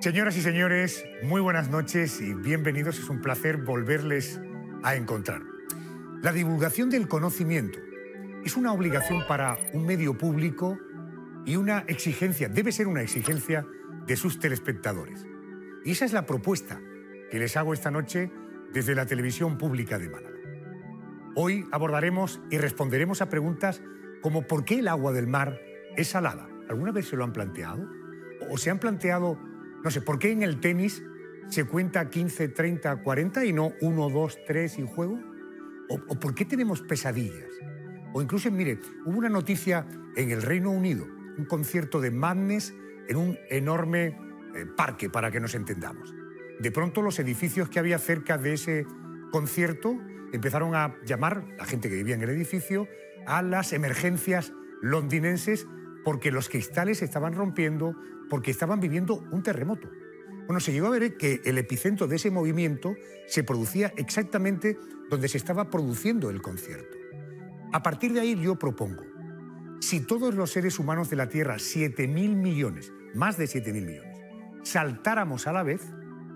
Señoras y señores, muy buenas noches y bienvenidos. Es un placer volverles a encontrar. La divulgación del conocimiento es una obligación para un medio público y una exigencia, debe ser una exigencia de sus telespectadores. Y esa es la propuesta que les hago esta noche desde la Televisión Pública de Málaga. Hoy abordaremos y responderemos a preguntas como ¿por qué el agua del mar es salada? ¿Alguna vez se lo han planteado? ¿O se han planteado, no sé, por qué en el tenis se cuenta 15, 30, 40 y no 1, 2, 3 y juego? ¿O por qué tenemos pesadillas? O incluso, mire, hubo una noticia en el Reino Unido, un concierto de Madness en un enorme parque, para que nos entendamos. De pronto los edificios que había cerca de ese concierto empezaron a llamar, la gente que vivía en el edificio, a las emergencias londinenses porque los cristales se estaban rompiendo, porque estaban viviendo un terremoto. Bueno, se llegó a ver que el epicentro de ese movimiento se producía exactamente donde se estaba produciendo el concierto. A partir de ahí yo propongo, si todos los seres humanos de la Tierra, 7.000 millones, más de 7.000 millones, saltáramos a la vez,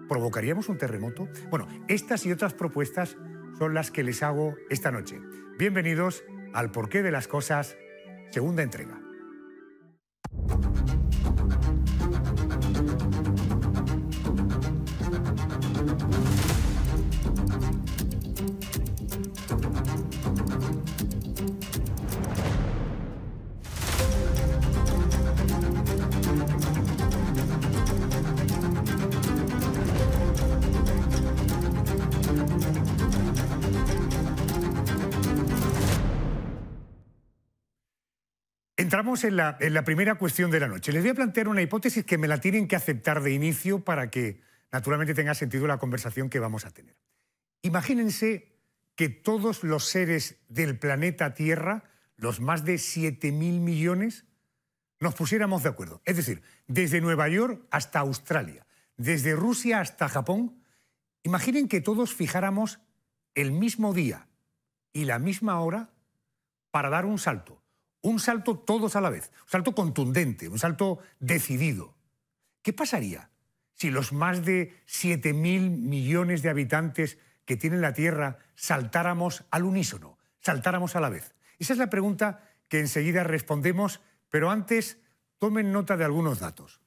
¿provocaríamos un terremoto? Bueno, estas y otras propuestas son las que les hago esta noche. Bienvenidos al Porqué de las Cosas, segunda entrega. Entramos en la primera cuestión de la noche. Les voy a plantear una hipótesis que me la tienen que aceptar de inicio para que naturalmente tenga sentido la conversación que vamos a tener. Imagínense que todos los seres del planeta Tierra, los más de 7.000 millones, nos pusiéramos de acuerdo. Es decir, desde Nueva York hasta Australia, desde Rusia hasta Japón. Imaginen que todos fijáramos el mismo día y la misma hora para dar un salto. Un salto todos a la vez, un salto contundente, un salto decidido. ¿Qué pasaría si los más de 7.000 millones de habitantes que tiene la Tierra saltáramos al unísono, saltáramos a la vez? Esa es la pregunta que enseguida respondemos, pero antes tomen nota de algunos datos.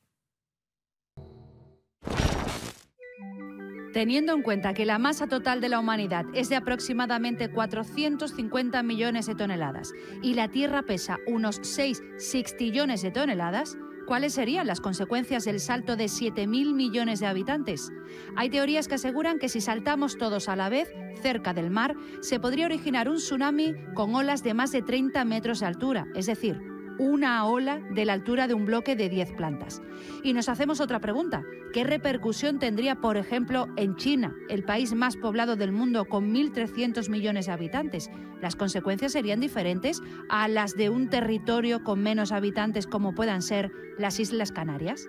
Teniendo en cuenta que la masa total de la humanidad es de aproximadamente 450 millones de toneladas y la Tierra pesa unos 6 sextillones de toneladas, ¿cuáles serían las consecuencias del salto de 7.000 millones de habitantes? Hay teorías que aseguran que si saltamos todos a la vez, cerca del mar, se podría originar un tsunami con olas de más de 30 metros de altura, es decir, una ola de la altura de un bloque de 10 plantas. Y nos hacemos otra pregunta. ¿Qué repercusión tendría, por ejemplo, en China, el país más poblado del mundo con 1.300 millones de habitantes? ¿Las consecuencias serían diferentes a las de un territorio con menos habitantes como puedan ser las Islas Canarias?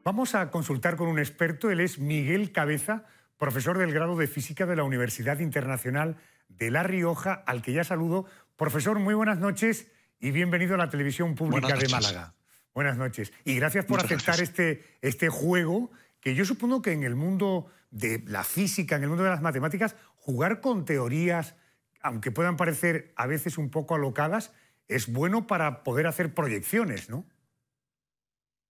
Vamos a consultar con un experto. Él es Miguel Cabeza, profesor del grado de Física de la Universidad Internacional de La Rioja, al que ya saludo. Profesor, muy buenas noches y bienvenido a la Televisión Pública de Málaga. Buenas noches. Y gracias por aceptar este juego, que yo supongo que en el mundo de la física, en el mundo de las matemáticas, jugar con teorías, aunque puedan parecer a veces un poco alocadas, es bueno para poder hacer proyecciones, ¿no?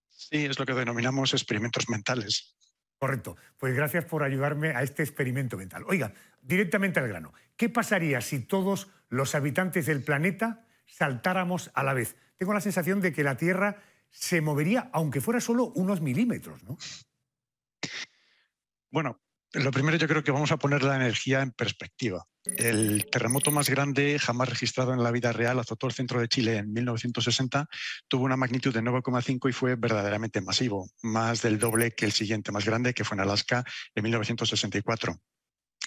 Sí, es lo que denominamos experimentos mentales. Correcto. Pues gracias por ayudarme a este experimento mental. Oiga, directamente al grano. ¿Qué pasaría si todos los habitantes del planeta saltáramos a la vez? Tengo la sensación de que la Tierra se movería, aunque fuera solo unos milímetros, ¿no? Bueno, lo primero yo creo que vamos a poner la energía en perspectiva. El terremoto más grande jamás registrado en la vida real azotó el centro de Chile en 1960, tuvo una magnitud de 9,5 y fue verdaderamente masivo, más del doble que el siguiente más grande, que fue en Alaska en 1964.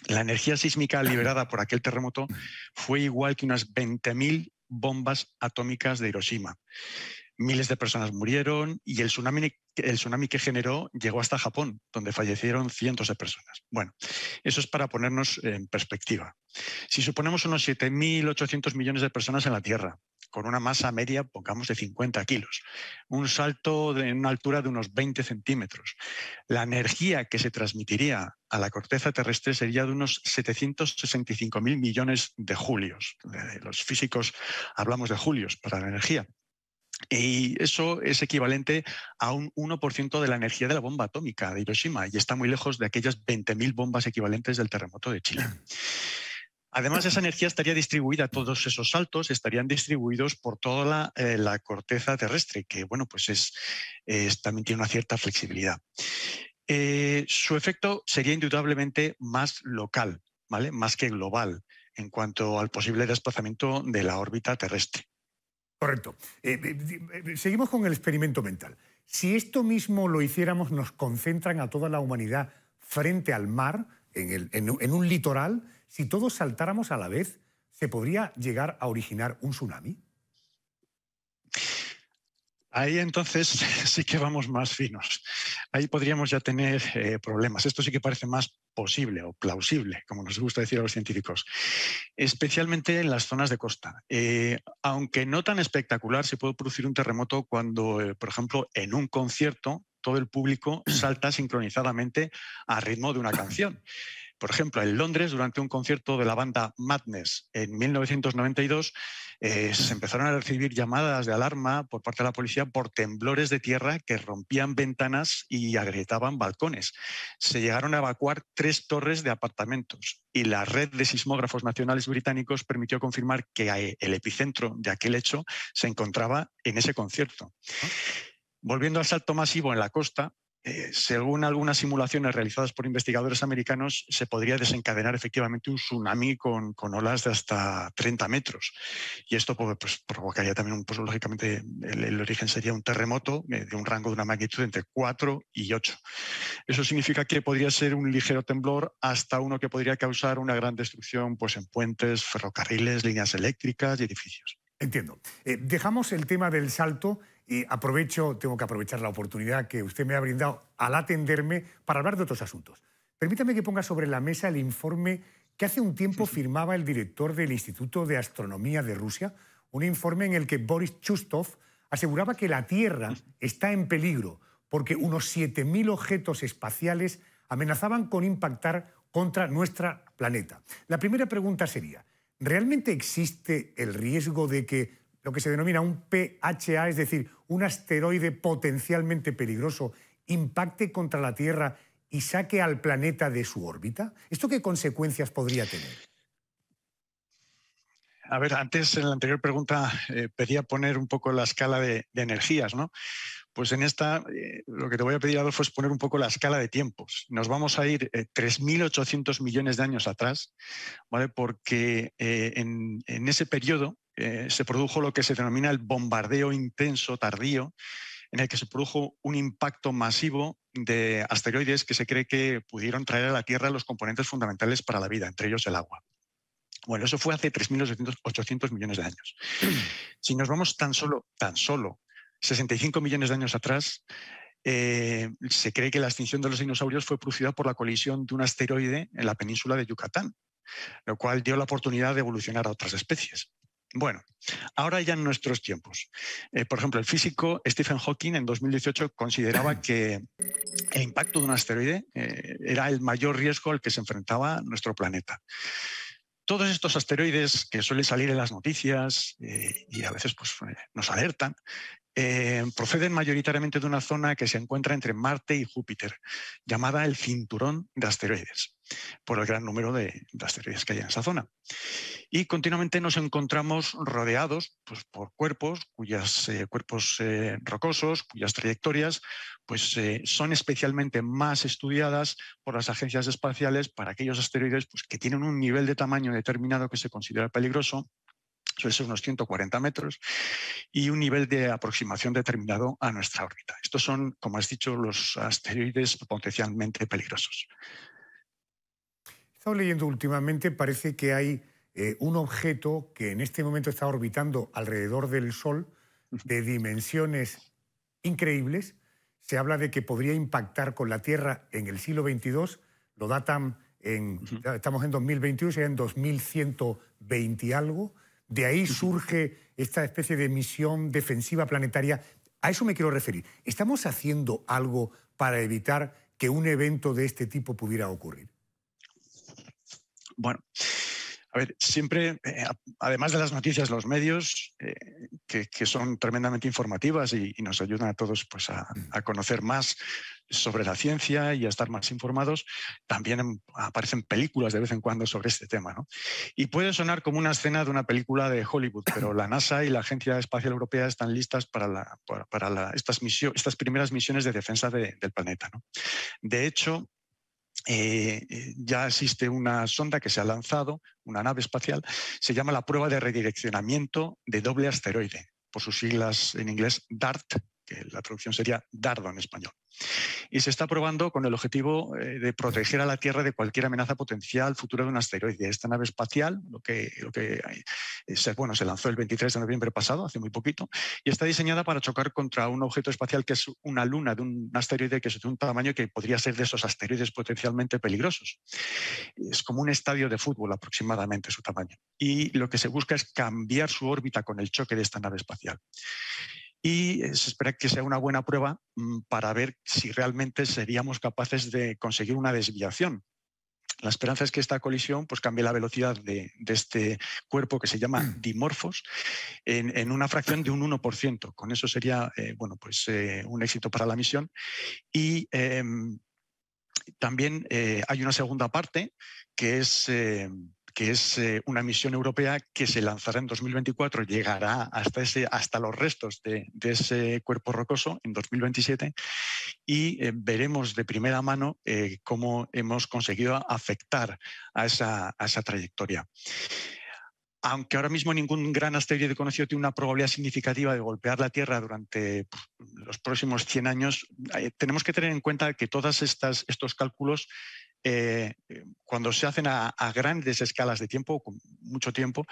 La energía sísmica liberada por aquel terremoto fue igual que unas 20.000 bombas atómicas de Hiroshima. Miles de personas murieron y el tsunami que generó llegó hasta Japón, donde fallecieron cientos de personas. Bueno, eso es para ponernos en perspectiva. Si suponemos unos 7.800 millones de personas en la Tierra, con una masa media, pongamos, de 50 kilos, un salto de una altura de unos 20 centímetros, la energía que se transmitiría a la corteza terrestre sería de unos 765.000 millones de julios. Los físicos hablamos de julios para la energía. Y eso es equivalente a un 1% de la energía de la bomba atómica de Hiroshima y está muy lejos de aquellas 20.000 bombas equivalentes del terremoto de Chile. Además, esa energía estaría distribuida, todos esos saltos estarían distribuidos por toda la corteza terrestre, que bueno, pues también tiene una cierta flexibilidad. Su efecto sería indudablemente más local, ¿vale? Más que global, en cuanto al posible desplazamiento de la órbita terrestre. Correcto. Seguimos con el experimento mental. Si esto mismo lo hiciéramos, nos concentran a toda la humanidad frente al mar, en un litoral. Si todos saltáramos a la vez, ¿se podría llegar a originar un tsunami? Ahí entonces sí que vamos más finos. Ahí podríamos ya tener problemas. Esto sí que parece más posible o plausible, como nos gusta decir a los científicos, especialmente en las zonas de costa. Aunque no tan espectacular, se puede producir un terremoto cuando, por ejemplo, en un concierto todo el público salta sincronizadamente al ritmo de una canción. Por ejemplo, en Londres, durante un concierto de la banda Madness en 1992, se empezaron a recibir llamadas de alarma por parte de la policía por temblores de tierra que rompían ventanas y agrietaban balcones. Se llegaron a evacuar 3 torres de apartamentos y la red de sismógrafos nacionales británicos permitió confirmar que el epicentro de aquel hecho se encontraba en ese concierto. Volviendo al salto masivo en la costa, según algunas simulaciones realizadas por investigadores americanos, se podría desencadenar efectivamente un tsunami con olas de hasta 30 metros. Y esto pues, provocaría también, pues, lógicamente, el origen sería un terremoto de un rango de una magnitud entre 4 y 8. Eso significa que podría ser un ligero temblor hasta uno que podría causar una gran destrucción, pues, en puentes, ferrocarriles, líneas eléctricas y edificios. Entiendo. Dejamos el tema del salto y tengo que aprovechar la oportunidad que usted me ha brindado al atenderme para hablar de otros asuntos. Permítame que ponga sobre la mesa el informe que hace un tiempo firmaba el director del Instituto de Astronomía de Rusia, un informe en el que Boris Chustov aseguraba que la Tierra está en peligro porque unos 7.000 objetos espaciales amenazaban con impactar contra nuestro planeta. La primera pregunta sería: ¿realmente existe el riesgo de que lo que se denomina un PHA, es decir, un asteroide potencialmente peligroso, impacte contra la Tierra y saque al planeta de su órbita? ¿Esto qué consecuencias podría tener? A ver, antes en la anterior pregunta pedía poner un poco la escala de energías, ¿no? Pues en esta lo que te voy a pedir, Adolfo, es poner un poco la escala de tiempos. Nos vamos a ir 3.800 millones de años atrás, ¿vale? Porque en ese periodo se produjo lo que se denomina el bombardeo intenso tardío, en el que se produjo un impacto masivo de asteroides que se cree que pudieron traer a la Tierra los componentes fundamentales para la vida, entre ellos el agua. Bueno, eso fue hace 3.800 millones de años. Si nos vamos tan solo 65 millones de años atrás, se cree que la extinción de los dinosaurios fue producida por la colisión de un asteroide en la península de Yucatán, lo cual dio la oportunidad de evolucionar a otras especies. Bueno, ahora ya en nuestros tiempos. Por ejemplo, el físico Stephen Hawking en 2018 consideraba que el impacto de un asteroide era el mayor riesgo al que se enfrentaba nuestro planeta. Todos estos asteroides que suelen salir en las noticias y a veces pues, nos alertan, proceden mayoritariamente de una zona que se encuentra entre Marte y Júpiter, llamada el cinturón de asteroides, por el gran número de asteroides que hay en esa zona. Y continuamente nos encontramos rodeados, pues, por cuerpos rocosos, cuyas trayectorias pues, son especialmente más estudiadas por las agencias espaciales para aquellos asteroides pues, que tienen un nivel de tamaño determinado que se considera peligroso, suele ser unos 140 metros, y un nivel de aproximación determinado a nuestra órbita. Estos son, como has dicho, los asteroides potencialmente peligrosos. He estado leyendo últimamente, parece que hay un objeto que en este momento está orbitando alrededor del Sol, de dimensiones increíbles. Se habla de que podría impactar con la Tierra en el siglo XXII, lo datan estamos en 2021, sería en 2120 y algo. De ahí surge esta especie de misión defensiva planetaria. A eso me quiero referir. ¿Estamos haciendo algo para evitar que un evento de este tipo pudiera ocurrir? Bueno, a ver, siempre, además de las noticias, los medios, que son tremendamente informativas y nos ayudan a todos pues, a conocer más sobre la ciencia y a estar más informados, también aparecen películas de vez en cuando sobre este tema, ¿no? Y puede sonar como una escena de una película de Hollywood, pero la NASA y la Agencia Espacial Europea están listas para estas primeras misiones de defensa del planeta, ¿no? De hecho, ya existe una sonda que se ha lanzado, una nave espacial, se llama la prueba de redireccionamiento de doble asteroide, por sus siglas en inglés DART, que la traducción sería dardo en español. Y se está probando con el objetivo de proteger a la Tierra de cualquier amenaza potencial futura de un asteroide. Esta nave espacial, se lanzó el 23 de noviembre pasado, hace muy poquito, y está diseñada para chocar contra un objeto espacial que es una luna de un asteroide que es de un tamaño que podría ser de esos asteroides potencialmente peligrosos. Es como un estadio de fútbol aproximadamente su tamaño. Y lo que se busca es cambiar su órbita con el choque de esta nave espacial. Y se espera que sea una buena prueba para ver si realmente seríamos capaces de conseguir una desviación. La esperanza es que esta colisión pues, cambie la velocidad de este cuerpo que se llama Dimorphos en una fracción de un 1%. Con eso sería un éxito para la misión. Y también hay una segunda parte que es una misión europea que se lanzará en 2024, llegará hasta los restos de ese cuerpo rocoso en 2027 y veremos de primera mano cómo hemos conseguido afectar a esa trayectoria. Aunque ahora mismo ningún gran asteroide conocido tiene una probabilidad significativa de golpear la Tierra durante los próximos 100 años, tenemos que tener en cuenta que todos estos cálculos cuando se hacen a grandes escalas de tiempo, con mucho tiempo,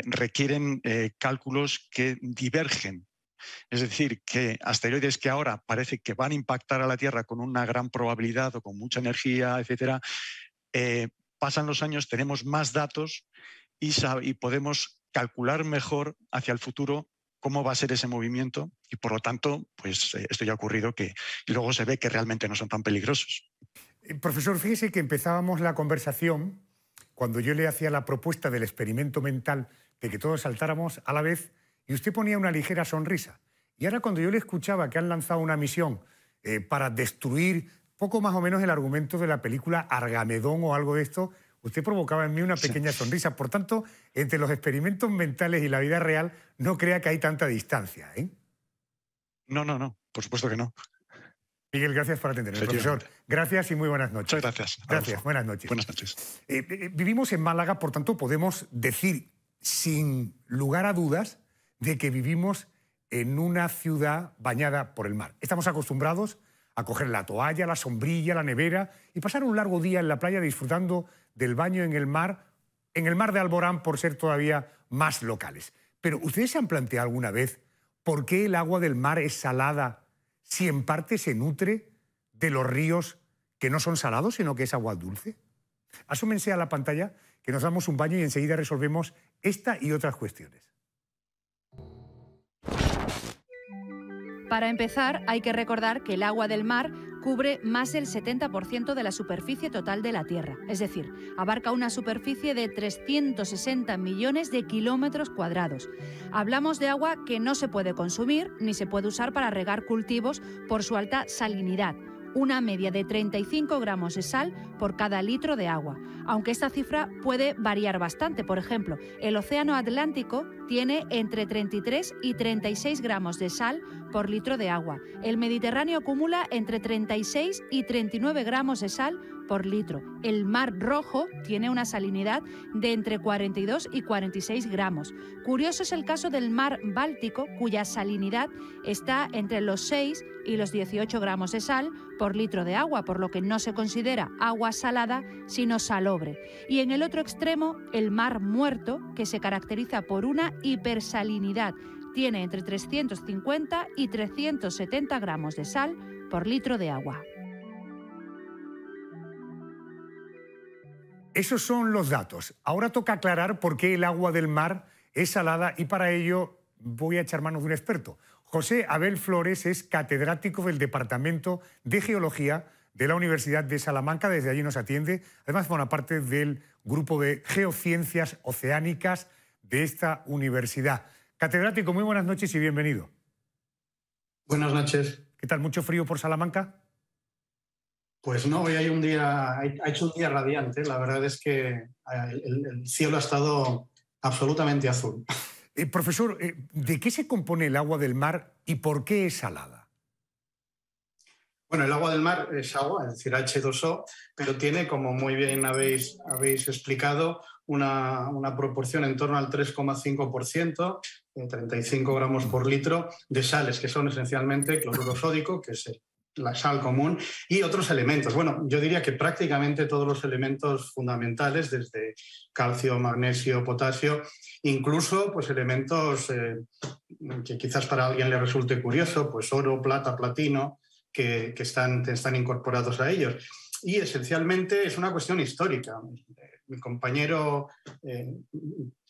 requieren cálculos que divergen. Es decir, que asteroides que ahora parece que van a impactar a la Tierra con una gran probabilidad o con mucha energía, etcétera, pasan los años, tenemos más datos y podemos calcular mejor hacia el futuro cómo va a ser ese movimiento y, por lo tanto, pues esto ya ha ocurrido y luego se ve que realmente no son tan peligrosos. Profesor, fíjese que empezábamos la conversación cuando yo le hacía la propuesta del experimento mental de que todos saltáramos a la vez y usted ponía una ligera sonrisa. Y ahora cuando yo le escuchaba que han lanzado una misión para destruir poco más o menos el argumento de la película Argamedón o algo de esto, usted provocaba en mí una pequeña sonrisa. Por tanto, entre los experimentos mentales y la vida real no crea que hay tanta distancia, ¿eh? No, por supuesto que no. Miguel, gracias por atenderme. Profesor, gracias y muy buenas noches. Muchas gracias. Gracias, buenas noches. Buenas noches. Vivimos en Málaga, por tanto, podemos decir sin lugar a dudas de que vivimos en una ciudad bañada por el mar. Estamos acostumbrados a coger la toalla, la sombrilla, la nevera y pasar un largo día en la playa disfrutando del baño en el mar de Alborán por ser todavía más locales. Pero ¿ustedes se han planteado alguna vez por qué el agua del mar es salada si en parte se nutre de los ríos que no son salados, sino que es agua dulce? Asómense a la pantalla que nos damos un baño y enseguida resolvemos esta y otras cuestiones. Para empezar, hay que recordar que el agua del mar cubre más del 70% de la superficie total de la Tierra, es decir, abarca una superficie de 360 millones de kilómetros cuadrados. Hablamos de agua que no se puede consumir ni se puede usar para regar cultivos por su alta salinidad, una media de 35 gramos de sal por cada litro de agua, aunque esta cifra puede variar bastante. Por ejemplo, el Océano Atlántico tiene entre 33 y 36 gramos de sal por litro de agua. El Mediterráneo acumula entre 36 y 39 gramos de sal por litro. El Mar Rojo tiene una salinidad de entre 42 y 46 gramos. Curioso es el caso del Mar Báltico, cuya salinidad está entre los 6 y los 18 gramos de sal por litro de agua, por lo que no se considera agua salada, sino salobre. Y en el otro extremo, el Mar Muerto, que se caracteriza por una hipersalinidad Tiene entre 350 y 370 gramos de sal por litro de agua. Esos son los datos. Ahora toca aclarar por qué el agua del mar es salada y para ello voy a echar mano de un experto. José Abel Flores es catedrático del Departamento de Geología de la Universidad de Salamanca. Desde allí nos atiende. Además forma parte del grupo de Geociencias Oceánicas de esta universidad. Catedrático, muy buenas noches y bienvenido. Buenas noches. ¿Qué tal? ¿Mucho frío por Salamanca? Pues no, hoy ha hecho un día radiante. La verdad es que el cielo ha estado absolutamente azul. Profesor, ¿de qué se compone el agua del mar y por qué es salada? Bueno, el agua del mar es agua, es decir, H2O, pero tiene, como muy bien habéis explicado, una proporción en torno al 3,5%, 35 gramos por litro, de sales, que son esencialmente cloruro sódico, que es la sal común, y otros elementos. Bueno, yo diría que prácticamente todos los elementos fundamentales, desde calcio, magnesio, potasio, incluso pues elementos que quizás para alguien le resulte curioso, pues oro, plata, platino, que están incorporados a ellos. Y esencialmente es una cuestión histórica. Mi compañero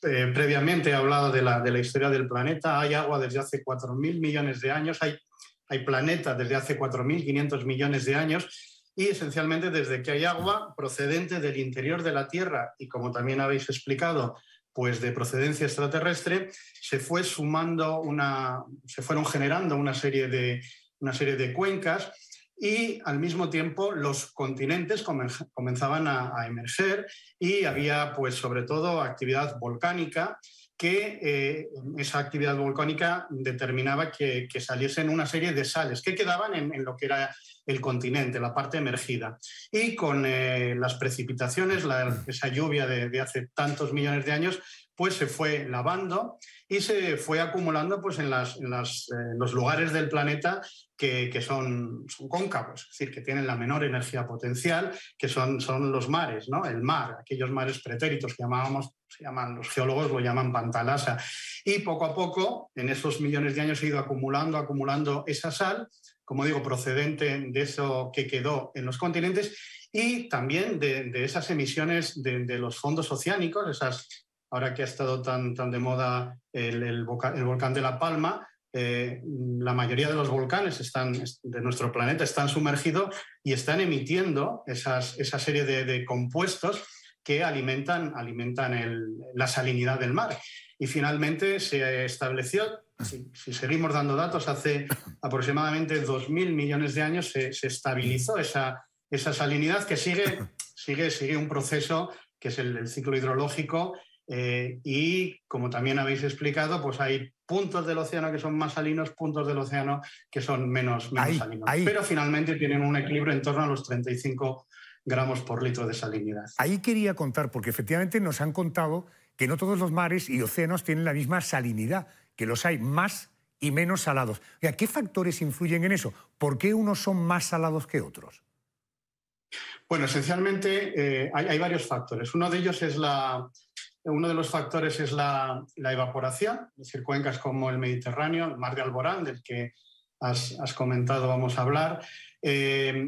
previamente ha hablado de la historia del planeta. Hay agua desde hace 4.000 millones de años, hay planeta desde hace 4.500 millones de años y esencialmente desde que hay agua procedente del interior de la Tierra y, como también habéis explicado, pues de procedencia extraterrestre, se fueron generando una serie de cuencas y al mismo tiempo los continentes comenzaban a emerger y había pues sobre todo actividad volcánica que esa actividad volcánica determinaba que saliesen una serie de sales que quedaban en lo que era el continente, la parte emergida. Y con las precipitaciones, esa lluvia de hace tantos millones de años, pues se fue lavando y se fue acumulando pues, en los lugares del planeta que son cóncavos, es decir, que tienen la menor energía potencial, que son los mares, ¿no? El mar, aquellos mares pretéritos que los geólogos lo llaman pantalasa. Y poco a poco, en esos millones de años, se ha ido acumulando esa sal, como digo, procedente de eso que quedó en los continentes y también de esas emisiones de los fondos oceánicos, ahora que ha estado tan de moda el volcán de La Palma. La mayoría de los volcanes de nuestro planeta están sumergidos y están emitiendo esa serie de compuestos que alimentan la salinidad del mar. Y finalmente se estableció, si seguimos dando datos, hace aproximadamente 2.000 millones de años se estabilizó esa salinidad que sigue un proceso que es el ciclo hidrológico. Y como también habéis explicado, pues hay puntos del océano que son más salinos, puntos del océano que son menos salinos. Pero finalmente tienen un equilibrio en torno a los 35 gramos por litro de salinidad. Ahí quería contar, porque efectivamente nos han contado que no todos los mares y océanos tienen la misma salinidad, que los hay más y menos salados. ¿Qué factores influyen en eso? ¿Por qué unos son más salados que otros? Bueno, esencialmente hay varios factores. Uno de los factores es la evaporación, es decir, cuencas como el Mediterráneo, el Mar de Alborán, del que has comentado, vamos a hablar,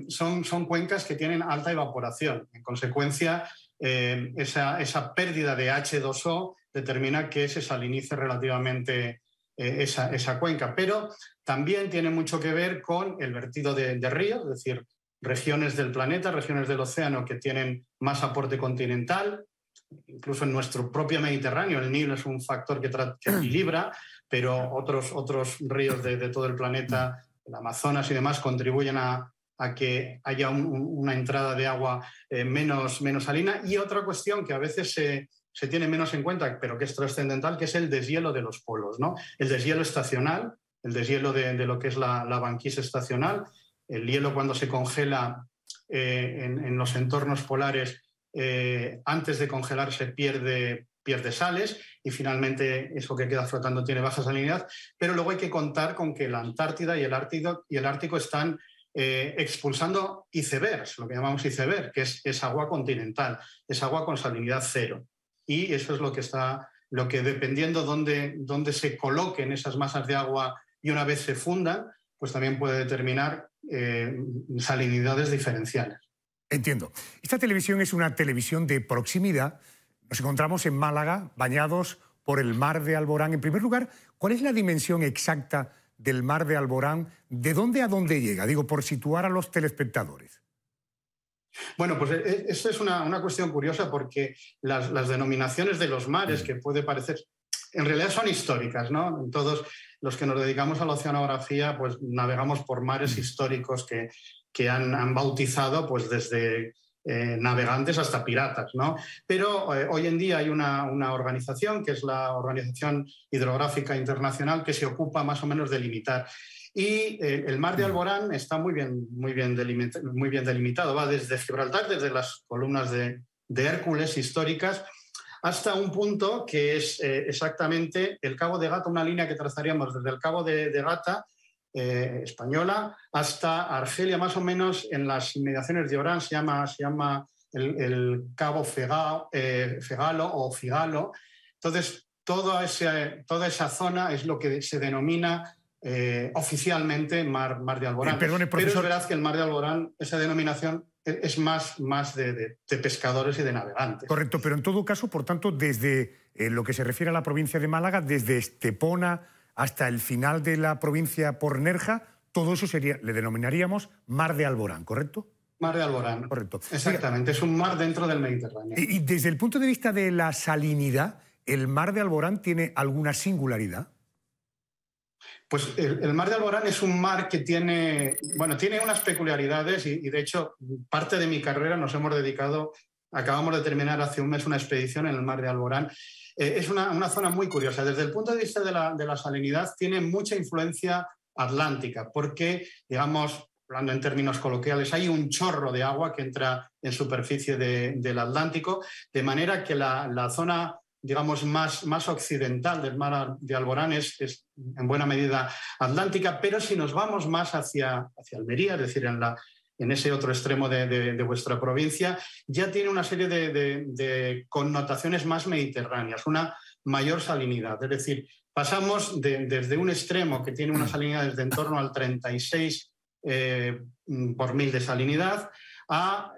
son cuencas que tienen alta evaporación. En consecuencia, esa pérdida de H2O determina que se salinice relativamente esa cuenca. Pero también tiene mucho que ver con el vertido de ríos, es decir, regiones del planeta, regiones del océano que tienen más aporte continental. Incluso en nuestro propio Mediterráneo, el Nilo es un factor que equilibra, pero otros ríos de todo el planeta, el Amazonas y demás, contribuyen a que haya una entrada de agua menos salina. Y otra cuestión que a veces se tiene menos en cuenta, pero que es trascendental, que es el deshielo de los polos, ¿no? El deshielo estacional, el deshielo de lo que es la banquisa estacional. El hielo, cuando se congela en los entornos polares, antes de congelarse pierde sales y finalmente eso que queda flotando tiene baja salinidad, pero luego hay que contar con que la Antártida y el Ártico están expulsando icebergs, lo que llamamos iceberg, que es agua continental, es agua con salinidad cero. Y eso es lo que está lo que dependiendo dónde se coloquen esas masas de agua y una vez se fundan, pues también puede determinar salinidades diferenciales. Entiendo. Esta televisión es una televisión de proximidad. Nos encontramos en Málaga, bañados por el mar de Alborán. En primer lugar, ¿cuál es la dimensión exacta del mar de Alborán? ¿De dónde a dónde llega? Digo, por situar a los telespectadores. Bueno, pues esto es una cuestión curiosa porque las denominaciones de los mares, que puede parecer, en realidad son históricas, ¿no? Todos los que nos dedicamos a la oceanografía, pues navegamos por mares históricos que han bautizado pues desde navegantes hasta piratas, ¿no? Pero hoy en día hay una organización, que es la Organización Hidrográfica Internacional, que se ocupa más o menos de limitar. Y el mar de Alborán está muy bien delimitado. Va desde Gibraltar, desde las columnas de Hércules históricas, hasta un punto que es exactamente el Cabo de Gata, una línea que trazaríamos desde el Cabo de Gata, española, hasta Argelia, más o menos en las inmediaciones de Orán, se llama el Cabo Fegalo o Figalo. Entonces, toda esa zona es lo que se denomina oficialmente mar de Alborán. Perdone, pero profesor, es verdad que el mar de Alborán, esa denominación es más de pescadores y de navegantes. Correcto, pero en todo caso, por tanto, desde lo que se refiere a la provincia de Málaga, desde Estepona hasta el final de la provincia por Nerja, todo eso le denominaríamos mar de Alborán, ¿correcto? Mar de Alborán. Correcto. Exactamente, es un mar dentro del Mediterráneo. Y desde el punto de vista de la salinidad, ¿el mar de Alborán tiene alguna singularidad? Pues el mar de Alborán es un mar que tiene unas peculiaridades y de hecho parte de mi carrera nos hemos dedicado, acabamos de terminar hace un mes una expedición en el mar de Alborán. Es una zona muy curiosa. Desde el punto de vista de la salinidad tiene mucha influencia atlántica porque, digamos, hablando en términos coloquiales, hay un chorro de agua que entra en superficie del Atlántico, de manera que la zona, digamos, más occidental del mar de Alborán es en buena medida atlántica, pero si nos vamos más hacia Almería, es decir, en ese otro extremo de vuestra provincia, ya tiene una serie de connotaciones más mediterráneas, una mayor salinidad. Es decir, pasamos desde un extremo que tiene una salinidad desde en torno al 36 por mil de salinidad a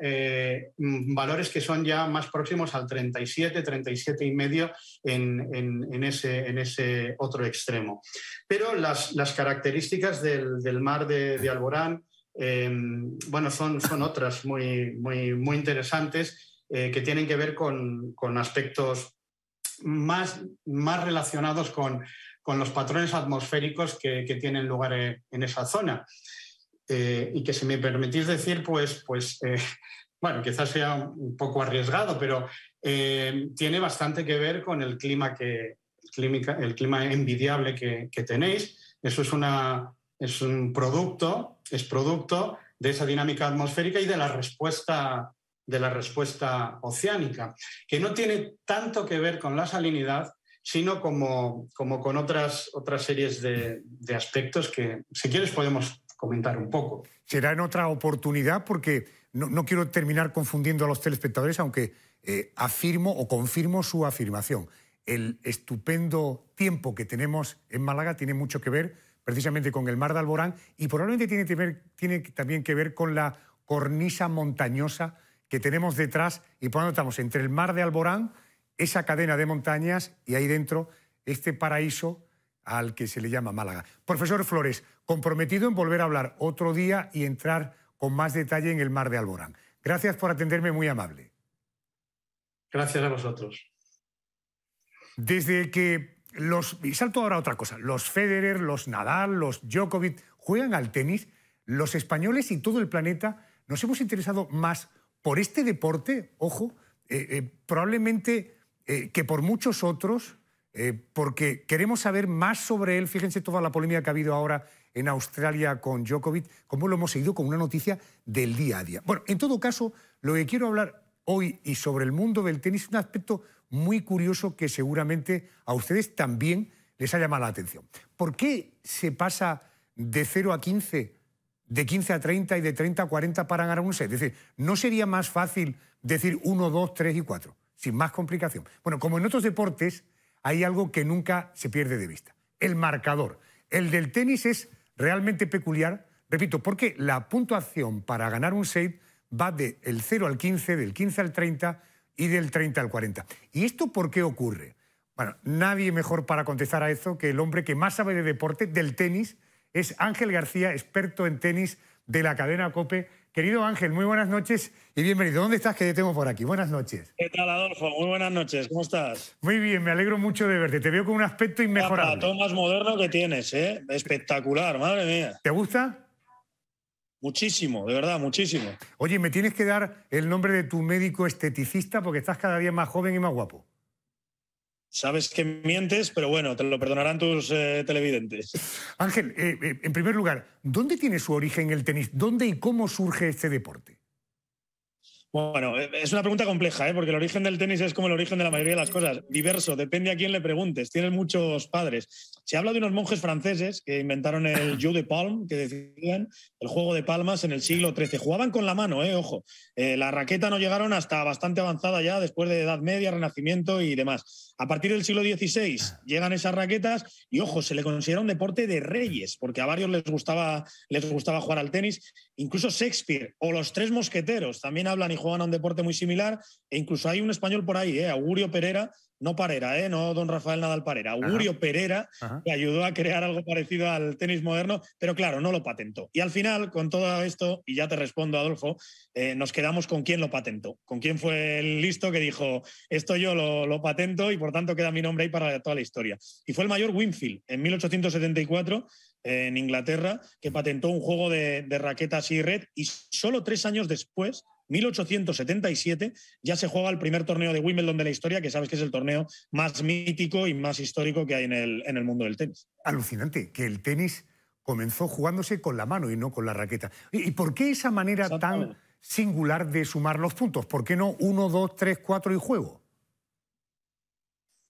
valores que son ya más próximos al 37, 37,5 en ese otro extremo. Pero las características del mar de Alborán son otras muy interesantes que tienen que ver con aspectos más relacionados con los patrones atmosféricos que tienen lugar en esa zona. Y que, si me permitís decir, quizás sea un poco arriesgado, pero tiene bastante que ver con el clima envidiable que tenéis. Eso es producto de esa dinámica atmosférica y de la respuesta oceánica, que no tiene tanto que ver con la salinidad, sino como con otras series de aspectos que, si quieres, podemos comentar un poco. Será en otra oportunidad, porque no quiero terminar confundiendo a los telespectadores, aunque afirmo o confirmo su afirmación. El estupendo tiempo que tenemos en Málaga tiene mucho que ver precisamente con el mar de Alborán y probablemente tiene también que ver con la cornisa montañosa que tenemos detrás, y por lo tanto estamos entre el mar de Alborán, esa cadena de montañas, y ahí dentro este paraíso al que se le llama Málaga. Profesor Flores, comprometido en volver a hablar otro día y entrar con más detalle en el mar de Alborán. Gracias por atenderme, muy amable. Gracias a vosotros. Desde que y salto ahora a otra cosa, los Federer, los Nadal, los Djokovic juegan al tenis, los españoles y todo el planeta nos hemos interesado más por este deporte, ojo, probablemente que por muchos otros, porque queremos saber más sobre él. Fíjense toda la polémica que ha habido ahora en Australia con Djokovic, cómo lo hemos seguido con una noticia del día a día. Bueno, en todo caso, lo que quiero hablar hoy y sobre el mundo del tenis es un aspecto muy curioso que seguramente a ustedes también les ha llamado la atención. ¿Por qué se pasa de 0 a 15, de 15 a 30 y de 30 a 40 para ganar un set? Es decir, ¿no sería más fácil decir 1, 2, 3 y 4, sin más complicación? Bueno, como en otros deportes, hay algo que nunca se pierde de vista: el marcador. El del tenis es realmente peculiar, repito, porque la puntuación para ganar un set va del 0 al 15, del 15 al 30 y del 30 al 40. ¿Y esto por qué ocurre? Bueno, nadie mejor para contestar a eso que el hombre que más sabe de deporte, del tenis, es Ángel García, experto en tenis de la cadena COPE. Querido Ángel, muy buenas noches y bienvenido. ¿Dónde estás, que te tengo por aquí? Buenas noches. ¿Qué tal, Adolfo? Muy buenas noches. ¿Cómo estás? Muy bien, me alegro mucho de verte. Te veo con un aspecto inmejorable. Todo más moderno que tienes, ¿eh? Espectacular, madre mía. ¿Te gusta? Muchísimo, de verdad, muchísimo. Oye, me tienes que dar el nombre de tu médico esteticista porque estás cada día más joven y más guapo. Sabes que mientes, pero bueno, te lo perdonarán tus televidentes. Ángel, en primer lugar, ¿dónde tiene su origen el tenis? ¿Dónde y cómo surge este deporte? Bueno, es una pregunta compleja, ¿eh? Porque el origen del tenis es como el origen de la mayoría de las cosas. Diverso, depende a quién le preguntes. Tienen muchos padres. Se habla de unos monjes franceses que inventaron el jeu de paume, que decían el juego de palmas en el siglo XIII. Jugaban con la mano, ojo. La raqueta no llegaron hasta bastante avanzada ya, después de Edad Media, Renacimiento y demás. A partir del siglo XVI llegan esas raquetas y, ojo, se le considera un deporte de reyes, porque a varios les gustaba jugar al tenis. Incluso Shakespeare o los Tres Mosqueteros también hablan y juegan a un deporte muy similar. E incluso hay un español por ahí, Augurio Perera, no Parera, no don Rafael Nadal Parera, Augurio Perera, que ayudó a crear algo parecido al tenis moderno, pero claro, no lo patentó. Y al final, con todo esto, y ya te respondo, Adolfo, nos quedamos con quién lo patentó, con quién fue el listo que dijo, esto yo lo patento y por tanto queda mi nombre ahí para toda la historia. Y fue el mayor Winfield, en 1874, en Inglaterra, que patentó un juego de raquetas y red, y solo 3 años después, 1877, ya se juega el primer torneo de Wimbledon de la historia, que sabes que es el torneo más mítico y más histórico que hay en el mundo del tenis. Alucinante, que el tenis comenzó jugándose con la mano y no con la raqueta. ¿Y por qué esa manera tan singular de sumar los puntos? ¿Por qué no 1, 2, 3, 4 y juego?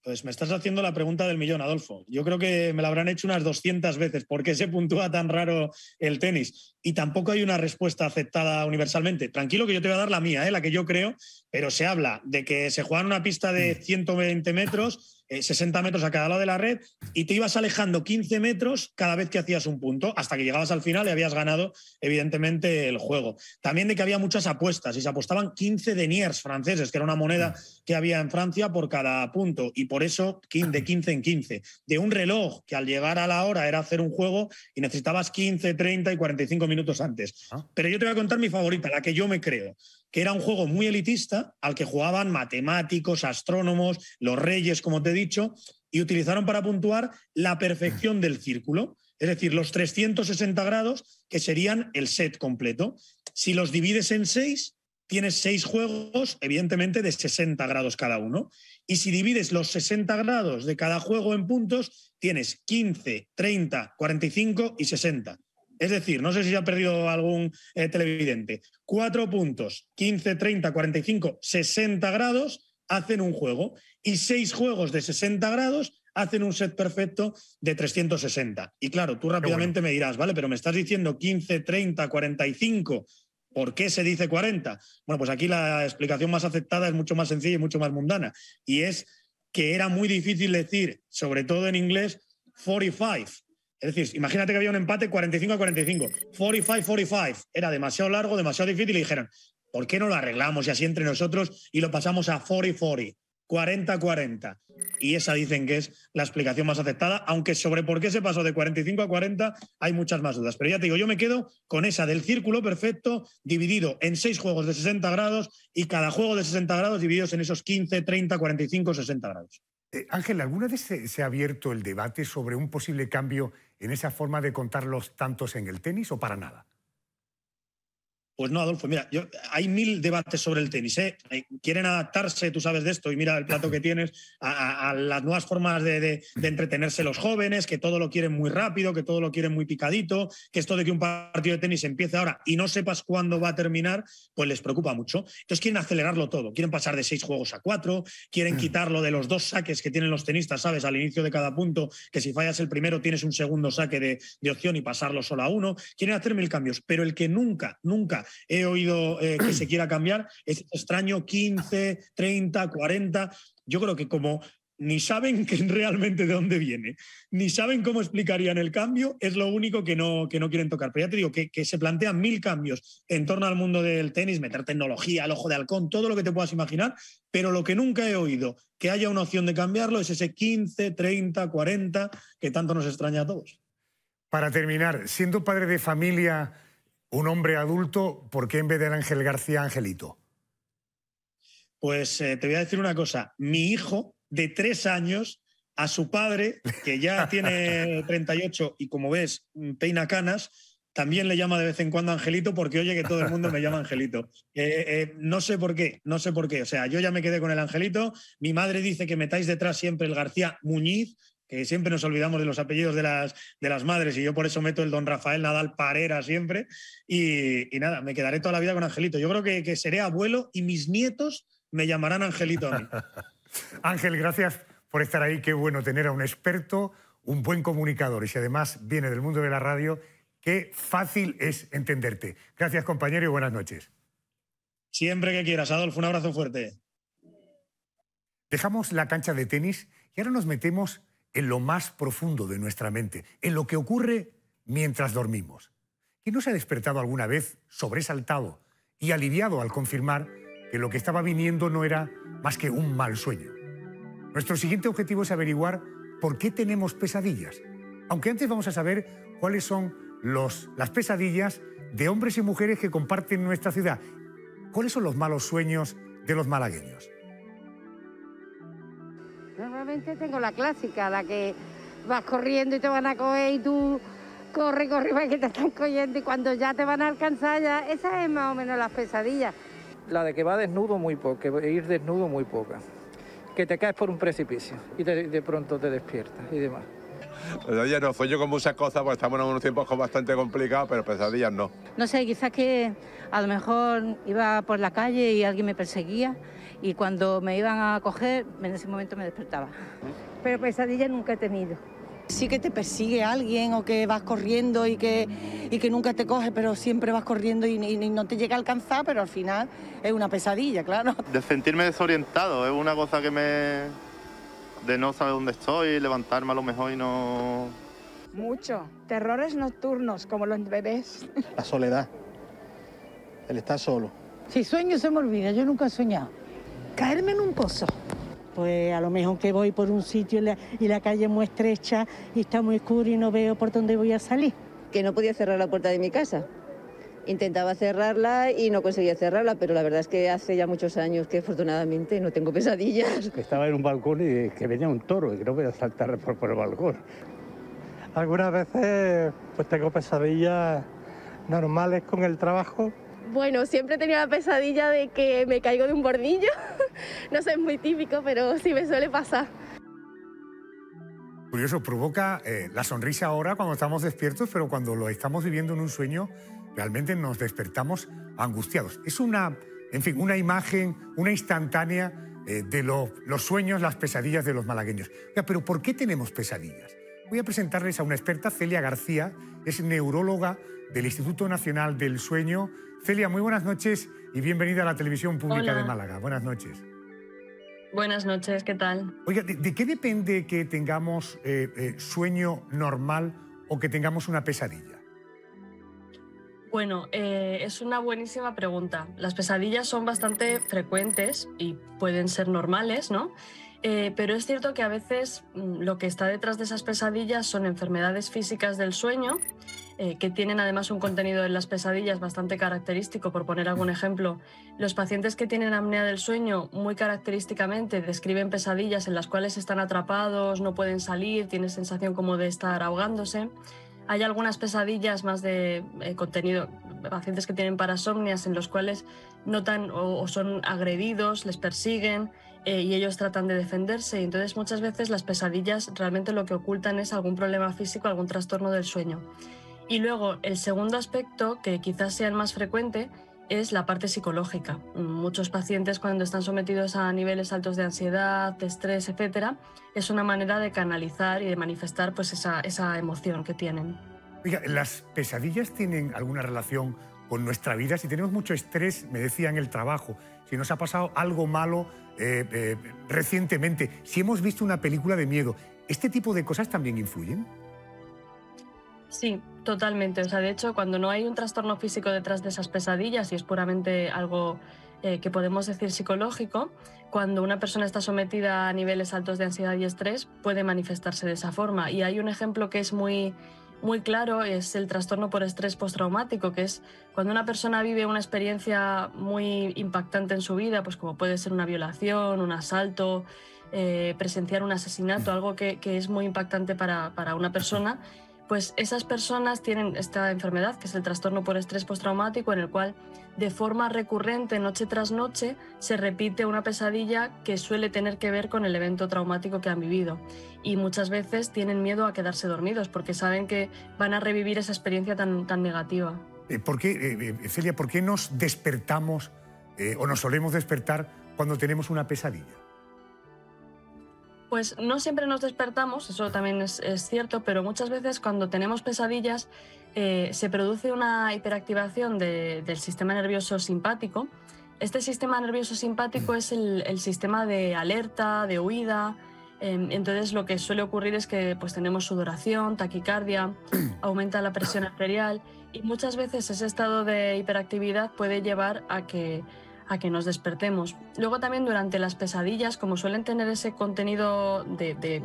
Pues me estás haciendo la pregunta del millón, Adolfo. Yo creo que me la habrán hecho unas 200 veces. ¿Por qué se puntúa tan raro el tenis? Y tampoco hay una respuesta aceptada universalmente. Tranquilo que yo te voy a dar la mía, la que yo creo, pero se habla de que se juega en una pista de 120 metros, 60 metros a cada lado de la red, y te ibas alejando 15 metros cada vez que hacías un punto, hasta que llegabas al final y habías ganado, evidentemente, el juego. También de que había muchas apuestas, y se apostaban 15 deniers franceses, que era una moneda que había en Francia por cada punto, y por eso de 15 en 15. De un reloj que al llegar a la hora era hacer un juego y necesitabas 15, 30 y 45 minutos antes. Pero yo te voy a contar mi favorita, la que yo me creo, que era un juego muy elitista al que jugaban matemáticos, astrónomos, los reyes, como te he dicho, y utilizaron para puntuar la perfección del círculo, es decir, los 360 grados, que serían el set completo. Si los divides en 6, tienes 6 juegos, evidentemente, de 60 grados cada uno. Y si divides los 60 grados de cada juego en puntos, tienes 15, 30, 45 y 60. Es decir, no sé si se ha perdido algún televidente. 4 puntos, 15, 30, 45, 60 grados, hacen un juego. Y 6 juegos de 60 grados hacen un set perfecto de 360. Y claro, tú rápidamente me dirás, vale, pero me estás diciendo 15, 30, 45. ¿Por qué se dice 40? Bueno, pues aquí la explicación más aceptada es mucho más sencilla y mucho más mundana. Y es que era muy difícil decir, sobre todo en inglés, 45. Es decir, imagínate que había un empate 45 a 45. 45-45. Era demasiado largo, demasiado difícil y dijeron, ¿por qué no lo arreglamos y así entre nosotros y lo pasamos a 40-40? 40-40. Y esa dicen que es la explicación más aceptada, aunque sobre por qué se pasó de 45 a 40 hay muchas más dudas. Pero ya te digo, yo me quedo con esa del círculo perfecto dividido en 6 juegos de 60 grados y cada juego de 60 grados divididos en esos 15, 30, 45, 60 grados. Ángel, ¿alguna vez se ha abierto el debate sobre un posible cambio en esa forma de contar los tantos en el tenis o para nada? Pues no, Adolfo, mira, hay 1000 debates sobre el tenis. Quieren adaptarse, tú sabes de esto, y mira el plato que tienes, a las nuevas formas de entretenerse los jóvenes, que todo lo quieren muy rápido, que todo lo quieren muy picadito, que esto de que un partido de tenis empiece ahora y no sepas cuándo va a terminar, pues les preocupa mucho. Entonces quieren acelerarlo todo, quieren pasar de 6 juegos a 4, quieren quitarlo de los 2 saques que tienen los tenistas, ¿sabes? Al inicio de cada punto, que si fallas el primero tienes un segundo saque de opción y pasarlo solo a 1. Quieren hacer 1000 cambios, pero el que nunca he oído que se quiera cambiar es extraño 15, 30, 40. Yo creo que como ni saben realmente de dónde viene, ni saben cómo explicarían el cambio, es lo único que no quieren tocar. Pero ya te digo que se plantean 1000 cambios en torno al mundo del tenis, meter tecnología, el ojo de halcón, todo lo que te puedas imaginar, pero lo que nunca he oído que haya una opción de cambiarlo es ese 15, 30, 40 que tanto nos extraña a todos. Para terminar, siendo padre de familia, un hombre adulto, ¿por qué en vez de Ángel García, Angelito? Pues te voy a decir una cosa. Mi hijo de 3 años, a su padre, que ya tiene 38 y como ves, peina canas, también le llama de vez en cuando Angelito porque oye que todo el mundo me llama Angelito. No sé por qué. O sea, yo ya me quedé con el Angelito. Mi madre dice que metáis detrás siempre el García Muñiz, que siempre nos olvidamos de los apellidos de las madres y yo por eso meto el don Rafael Nadal Parera siempre. Y nada, me quedaré toda la vida con Angelito. Yo creo que seré abuelo y mis nietos me llamarán Angelito a mí. Ángel, gracias por estar ahí. Qué bueno tener a un experto, un buen comunicador y si además viene del mundo de la radio, qué fácil es entenderte. Gracias, compañero, y buenas noches. Siempre que quieras, Adolfo, un abrazo fuerte. Dejamos la cancha de tenis y ahora nos metemos en lo más profundo de nuestra mente, en lo que ocurre mientras dormimos. ¿Quién no se ha despertado alguna vez sobresaltado y aliviado al confirmar que lo que estaba viniendo no era más que un mal sueño? Nuestro siguiente objetivo es averiguar por qué tenemos pesadillas. Aunque antes vamos a saber cuáles son las pesadillas de hombres y mujeres que comparten nuestra ciudad. ¿Cuáles son los malos sueños de los malagueños? Normalmente tengo la clásica, la que vas corriendo y te van a coger y tú corre para que te están cogiendo y cuando ya te van a alcanzar, ya esa es más o menos las pesadillas. La de que va desnudo muy poco, que ir desnudo muy poca. Que te caes por un precipicio y de pronto te despiertas y demás. Pesadillas no, sueño con muchas cosas, porque estamos en unos tiempos bastante complicados, pero pesadillas no. No sé, quizás que a lo mejor iba por la calle y alguien me perseguía y cuando me iban a coger, en ese momento me despertaba. Pero pesadillas nunca he tenido. Sí que te persigue alguien o que vas corriendo y que nunca te coge, pero siempre vas corriendo y no te llega a alcanzar, pero al final es una pesadilla, claro. De sentirme desorientado, es una cosa que de no saber dónde estoy, levantarme a lo mejor y no... Mucho. Terrores nocturnos, como los bebés. La soledad, el estar solo. Si sueño se me olvida, yo nunca he soñado. Caerme en un pozo. Pues a lo mejor que voy por un sitio y la calle es muy estrecha y está muy oscuro y no veo por dónde voy a salir. Que no podía cerrar la puerta de mi casa. Intentaba cerrarla y no conseguía cerrarla, pero la verdad es que hace ya muchos años que afortunadamente no tengo pesadillas. Estaba en un balcón y que venía un toro y que no voy a saltar por el balcón. Algunas veces pues tengo pesadillas normales con el trabajo. Bueno, siempre he tenido la pesadilla de que me caigo de un bordillo. No sé, es muy típico, pero sí me suele pasar. Curioso, provoca la sonrisa ahora cuando estamos despiertos, pero cuando lo estamos viviendo en un sueño, realmente nos despertamos angustiados. Es una imagen, una instantánea de los sueños, las pesadillas de los malagueños. Oiga, pero ¿por qué tenemos pesadillas? Voy a presentarles a una experta, Celia García, es neuróloga del Instituto Nacional del Sueño. Celia, muy buenas noches y bienvenida a la Televisión Pública de Málaga. Buenas noches. Buenas noches, ¿qué tal? Oiga, ¿de qué depende que tengamos sueño normal o que tengamos una pesadilla? Bueno, es una buenísima pregunta. Las pesadillas son bastante frecuentes y pueden ser normales, ¿no? Pero es cierto que a veces lo que está detrás de esas pesadillas son enfermedades físicas del sueño, que tienen además un contenido en las pesadillas bastante característico. Por poner algún ejemplo, los pacientes que tienen apnea del sueño muy característicamente describen pesadillas en las cuales están atrapados, no pueden salir, tienen sensación como de estar ahogándose. Hay algunas pesadillas más de contenido, pacientes que tienen parasomnias en los cuales notan o son agredidos, les persiguen y ellos tratan de defenderse. Y entonces muchas veces las pesadillas realmente lo que ocultan es algún problema físico, algún trastorno del sueño. Y luego el segundo aspecto, que quizás sea el más frecuente, es la parte psicológica. Muchos pacientes cuando están sometidos a niveles altos de ansiedad, de estrés, etc., es una manera de canalizar y de manifestar pues, esa emoción que tienen. Oiga, ¿las pesadillas tienen alguna relación con nuestra vida? Si tenemos mucho estrés, me decía, en el trabajo, si nos ha pasado algo malo recientemente, si hemos visto una película de miedo, ¿este tipo de cosas también influyen? Sí, totalmente. O sea, de hecho, cuando no hay un trastorno físico detrás de esas pesadillas y es puramente algo que podemos decir psicológico, cuando una persona está sometida a niveles altos de ansiedad y estrés, puede manifestarse de esa forma. Y hay un ejemplo que es muy claro, es el trastorno por estrés postraumático, que es cuando una persona vive una experiencia muy impactante en su vida, pues como puede ser una violación, un asalto, presenciar un asesinato, algo que es muy impactante para una persona, pues esas personas tienen esta enfermedad, que es el trastorno por estrés postraumático, en el cual de forma recurrente, noche tras noche, se repite una pesadilla que suele tener que ver con el evento traumático que han vivido. Y muchas veces tienen miedo a quedarse dormidos porque saben que van a revivir esa experiencia tan negativa. Celia, ¿por qué nos despertamos o nos solemos despertar cuando tenemos una pesadilla? Pues no siempre nos despertamos, eso también es cierto, pero muchas veces cuando tenemos pesadillas se produce una hiperactivación del sistema nervioso simpático. Este sistema nervioso simpático es el sistema de alerta, de huida. Entonces lo que suele ocurrir es que pues, tenemos sudoración, taquicardia, aumenta la presión arterial y muchas veces ese estado de hiperactividad puede llevar a que nos despertemos. Luego también durante las pesadillas, como suelen tener ese contenido de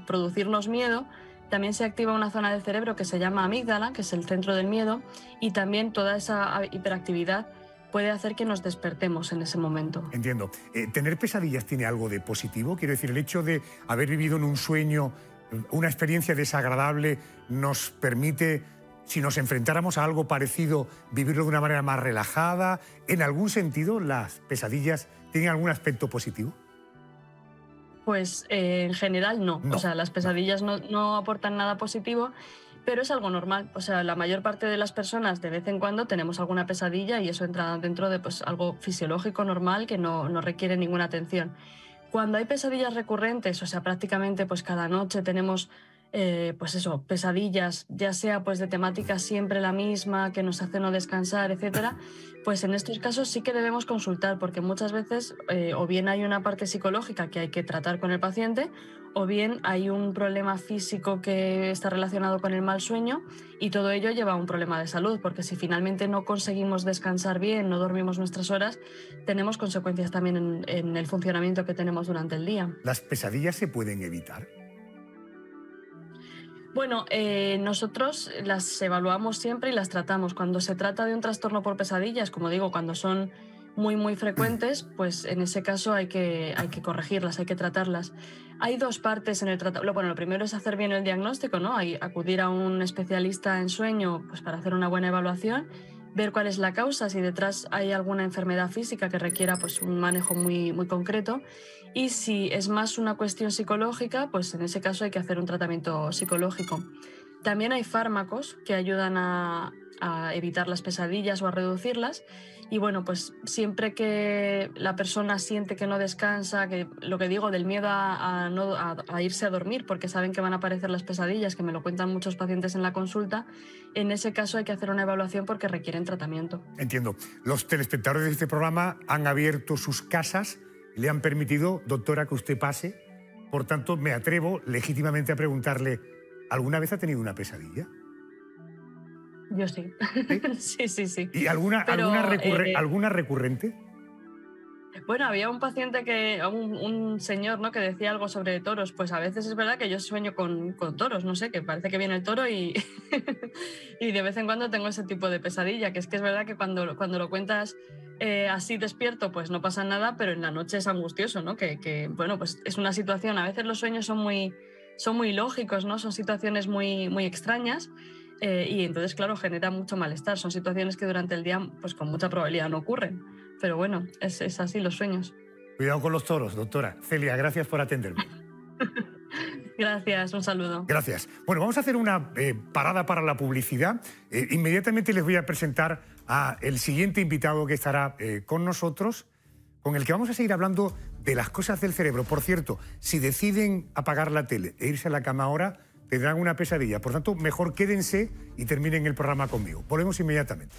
producirnos miedo, también se activa una zona del cerebro que se llama amígdala, que es el centro del miedo, y también toda esa hiperactividad puede hacer que nos despertemos en ese momento. Entiendo. ¿Tener pesadillas tiene algo de positivo? Quiero decir, el hecho de haber vivido en un sueño una experiencia desagradable nos permite, si nos enfrentáramos a algo parecido, vivirlo de una manera más relajada. ¿En algún sentido las pesadillas tienen algún aspecto positivo? Pues en general no. O sea, las pesadillas no aportan nada positivo, pero es algo normal. O sea, la mayor parte de las personas de vez en cuando tenemos alguna pesadilla y eso entra dentro de pues, algo fisiológico normal que no requiere ninguna atención. Cuando hay pesadillas recurrentes, o sea, prácticamente pues, cada noche tenemos pesadillas, ya sea pues de temática siempre la misma, que nos hace no descansar, etcétera, pues en estos casos sí que debemos consultar, porque muchas veces o bien hay una parte psicológica que hay que tratar con el paciente, o bien hay un problema físico que está relacionado con el mal sueño y todo ello lleva a un problema de salud, porque si finalmente no conseguimos descansar bien, no dormimos nuestras horas, tenemos consecuencias también en el funcionamiento que tenemos durante el día. ¿Las pesadillas se pueden evitar? Bueno, nosotros las evaluamos siempre y las tratamos. Cuando se trata de un trastorno por pesadillas, como digo, cuando son muy frecuentes, pues en ese caso hay que corregirlas, hay que tratarlas. Hay dos partes en el tratamiento. Bueno, lo primero es hacer bien el diagnóstico, ¿no? Acudir a un especialista en sueño pues, para hacer una buena evaluación, ver cuál es la causa, si detrás hay alguna enfermedad física que requiera pues, un manejo muy concreto. Y si es más una cuestión psicológica, pues en ese caso hay que hacer un tratamiento psicológico. También hay fármacos que ayudan a evitar las pesadillas o a reducirlas. Y bueno, pues siempre que la persona siente que no descansa, que lo que digo del miedo a irse a dormir porque saben que van a aparecer las pesadillas, que me lo cuentan muchos pacientes en la consulta, en ese caso hay que hacer una evaluación porque requieren tratamiento. Entiendo. Los telespectadores de este programa han abierto sus casas, le han permitido, doctora, que usted pase. Por tanto, me atrevo legítimamente a preguntarle, ¿alguna vez ha tenido una pesadilla? Yo sí. Sí. ¿Y alguna recurrente? Bueno, había un paciente, un señor, ¿no? que decía algo sobre toros. Pues a veces es verdad que yo sueño con toros, no sé, que parece que viene el toro y, y de vez en cuando tengo ese tipo de pesadilla, que es verdad que cuando lo cuentas así despierto, pues no pasa nada, pero en la noche es angustioso, ¿no? Bueno, pues es una situación, a veces los sueños son muy lógicos, ¿no? Son situaciones muy extrañas. Y entonces, claro, genera mucho malestar. Son situaciones que durante el día, pues con mucha probabilidad no ocurren. Pero bueno, es así los sueños. Cuidado con los toros, doctora. Celia, gracias por atenderme. Gracias, un saludo. Gracias. Bueno, vamos a hacer una parada para la publicidad. Inmediatamente les voy a presentar al siguiente invitado que estará con nosotros, con el que vamos a seguir hablando de las cosas del cerebro. Por cierto, si deciden apagar la tele e irse a la cama ahora, tendrán una pesadilla. Por tanto, mejor quédense y terminen el programa conmigo. Volvemos inmediatamente.